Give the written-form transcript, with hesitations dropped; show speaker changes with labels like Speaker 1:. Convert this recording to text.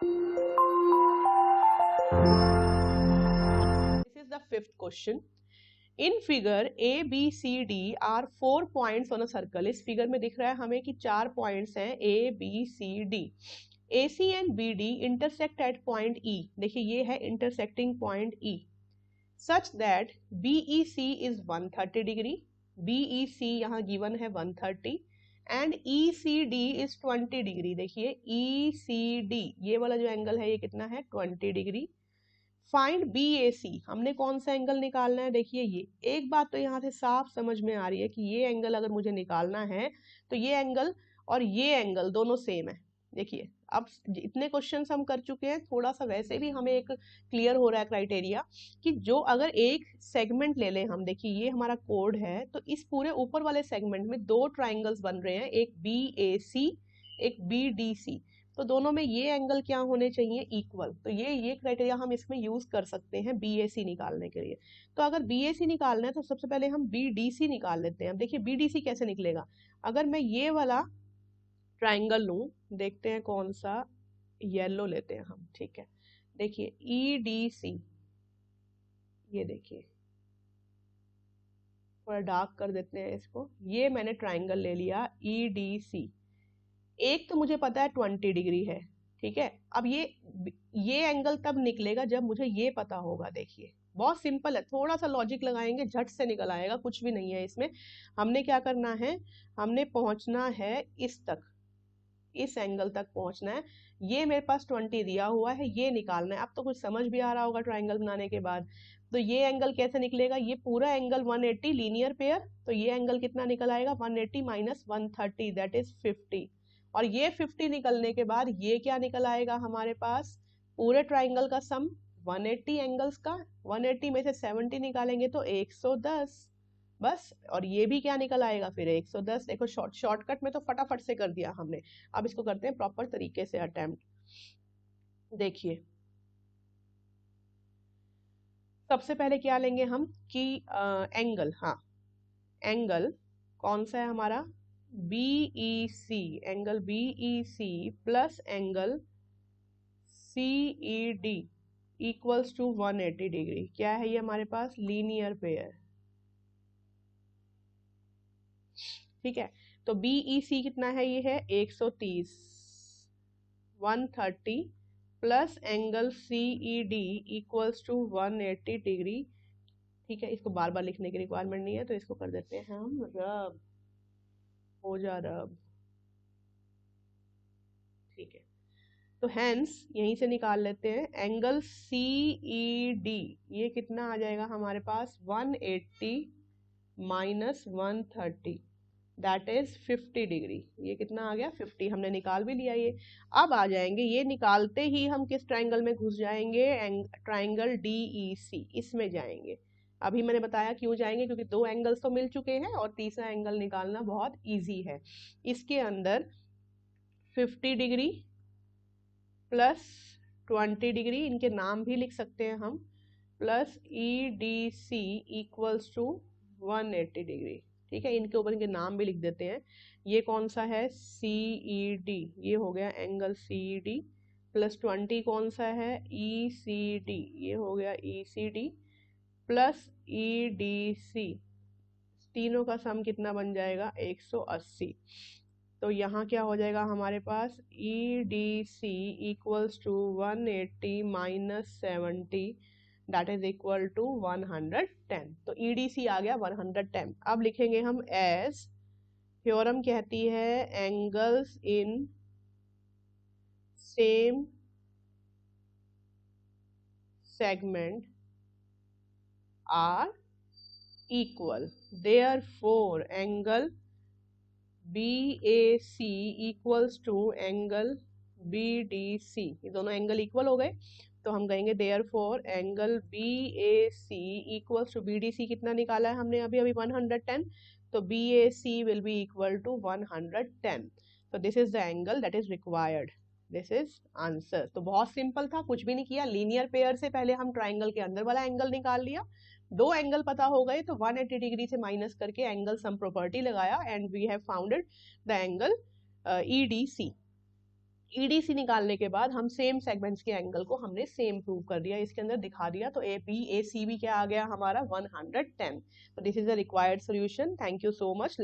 Speaker 1: This is the fifth question. In figure A, B, C, D are 4 points on a circle. इस figure में दिख रहा है हमें कि 4 पॉइंट्स हैं A, B, C, D. AC and BD intersect at point E. देखिए ये है intersecting point E. Such that BEC is 130 degree. BEC यहाँ given है 130 and ECD is 20 degree. देखिए ECD ये वाला जो एंगल है ये कितना है 20 डिग्री. फाइंड BAC, हमने कौन सा एंगल निकालना है. देखिए ये एक बात तो यहाँ से साफ समझ में आ रही है कि ये एंगल अगर मुझे निकालना है तो ये एंगल और ये एंगल दोनों सेम है. देखिए अब इतने क्वेश्चंस हम कर चुके हैं, थोड़ा सा वैसे भी हमें एक क्लियर हो रहा है क्राइटेरिया कि जो अगर एक सेगमेंट ले लें हम, देखिए ये हमारा कोड है, तो इस पूरे ऊपर वाले सेगमेंट में 2 ट्राइंगल्स बन रहे हैं, एक BAC एक BDC. तो दोनों में ये एंगल क्या होने चाहिए इक्वल. तो ये क्राइटेरिया हम इसमें यूज कर सकते हैं BAC निकालने के लिए. तो अगर BAC निकालना है तो सबसे पहले हम BDC निकाल लेते हैं. अब देखिए BDC कैसे निकलेगा. अगर मैं ये वाला ट्राइंगल लूं, देखते हैं कौन सा, येलो लेते हैं हम. ठीक है, देखिए EDC, ये देखिए थोड़ा डार्क कर देते हैं इसको. ये मैंने ट्राइंगल ले लिया EDC. एक तो मुझे पता है 20 डिग्री है. ठीक है, अब ये एंगल तब निकलेगा जब मुझे ये पता होगा. देखिए बहुत सिंपल है, थोड़ा सा लॉजिक लगाएंगे झट से निकल आएगा, कुछ भी नहीं है इसमें. हमने क्या करना है, हमने पहुंचना है इस तक, इस एंगल तक पहुंचना है. ये मेरे पास 20 दिया हुआ है, ये निकालना है. अब तो कुछ समझ भी आ रहा होगा ट्राइंगल बनाने के बाद. तो ये एंगल कैसे निकलेगा, ये पूरा एंगल 180 लीनियर पेयर. तो ये एंगल कितना निकल आएगा 180 माइनस 130 दैट इज 50. और ये 50 निकलने के बाद ये क्या निकल आएगा हमारे पास, पूरे ट्राइंगल का सम 180 एंगल्स का. 180 में से 70 निकालेंगे तो 110 बस. और ये भी क्या निकल आएगा फिर 110. देखो शॉर्टकट में तो फटाफट से कर दिया हमने. अब इसको करते हैं प्रॉपर तरीके से अटेम्प्ट. देखिए सबसे पहले क्या लेंगे हम कि एंगल, हाँ एंगल कौन सा है हमारा BEC, angle BEC plus angle CED equals to 180 degree. क्या है ये हमारे पास, लीनियर पेयर. ठीक है, तो BEC कितना है, ये है 130. 130 plus angle CED equals to 180 degree. ठीक है, इसको बार बार लिखने की रिक्वायरमेंट नहीं है तो इसको कर देते हैं हम रब, हो जा रब. ठीक है, तो हैंस यहीं से निकाल लेते हैं एंगल CED. ये कितना आ जाएगा हमारे पास 180 माइनस 130 दैट इज 50 डिग्री. ये कितना आ गया 50, हमने निकाल भी लिया ये. अब आ जाएंगे, ये निकालते ही हम किस ट्राइंगल में घुस जाएंगे, ट्राइंगल DEC, इसमें जाएंगे. अभी मैंने बताया क्यों जाएंगे, क्योंकि 2 एंगल्स तो मिल चुके हैं और तीसरा एंगल निकालना बहुत इजी है. इसके अंदर 50 डिग्री प्लस 20 डिग्री, इनके नाम भी लिख सकते हैं हम, plus EDC equals to 180 degree. ठीक है, इनके ऊपर इनके नाम भी लिख देते हैं. ये कौन सा है CED, ये हो गया एंगल CED. प्लस 20 कौन सा है ECD, ये हो गया ECD. प्लस EDC, तीनों का सम कितना बन जाएगा 180. तो यहाँ क्या हो जाएगा हमारे पास EDC equals to 180 minus 70 that is equal to 110. तो EDC आ गया 110. अब लिखेंगे हम एज, थ्योरम कहती है angles in same segment are equal, therefore angle BAC equals to angle BDC. ये दोनों एंगल इक्वल हो गए तो हम कहेंगे therefore angle BAC equals to BDC. कितना निकाला है हमने अभी 110, तो BAC will be equal to 110. तो this is the angle that is required. This is answer. तो बहुत सिंपल था, कुछ भी नहीं किया. लीनियर पेयर से पहले हम ट्राइंगल के अंदर वाला एंगल निकाल लिया, 2 एंगल पता हो गए तो 180 डिग्री से माइनस करके एंगल सम प्रॉपर्टी लगाया and we have founded the angle EDC. EDC निकालने के बाद हम सेम सेगमेंट्स के एंगल को हमने सेम प्रूव कर दिया, इसके अंदर दिखा दिया। तो ए सी बी क्या आ गया हमारा 110। तो this is the required solution. Thank you so much.